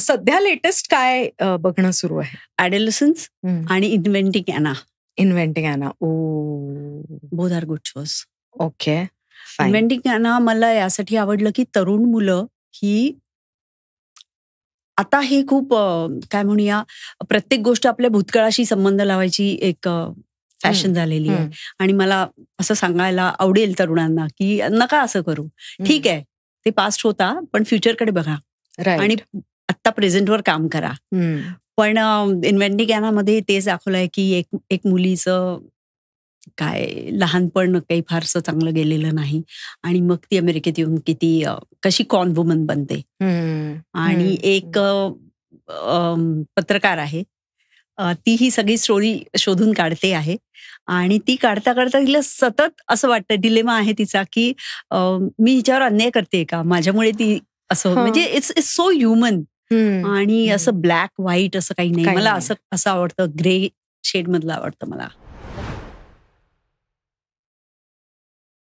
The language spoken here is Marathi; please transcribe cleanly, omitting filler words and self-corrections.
सध्या लेटेस्ट काय बघणं सुरू आहे? ॲडोलसन्स आणि inventing Anna. Inventing Anna. Both are good shows. Okay. Inventing Anna मला यासाठी आवडलं की तरुण मुलं ही आता हे खूप काय म्हणूया, प्रत्येक गोष्ट आपल्या भूतकाळाशी संबंध लावायची एक फॅशन झालेली आहे. आणि मला असं सांगायला आवडेल तरुणांना की नका असं करू. ठीक आहे, ते पास्ट होता, पण फ्युचरकडे बघा आणि आत्ता प्रेझेंटवर काम करा. पण इन्व्हेंटिंग ॲनामध्ये तेच दाखवलंय की एक मुलीचं काय लहानपण काही फारसं चांगलं गेलेलं नाही आणि मग ती अमेरिकेत येऊन कशी कॉन वुमन बनते. आणि एक पत्रकार आहे, ती ही सगळी स्टोरी शोधून काढते आहे आणि ती काढता काढता तिला सतत असं वाटतं, डिलेमा आहे तिचा की मी हिच्यावर अन्याय करते का, माझ्यामुळे ती असं, म्हणजे इट्स सो ह्युमन. आणि असं ब्लॅक व्हाईट असं काही नाही. मला असं आवडतं, ग्रे शेड मधलं आवडतं मला.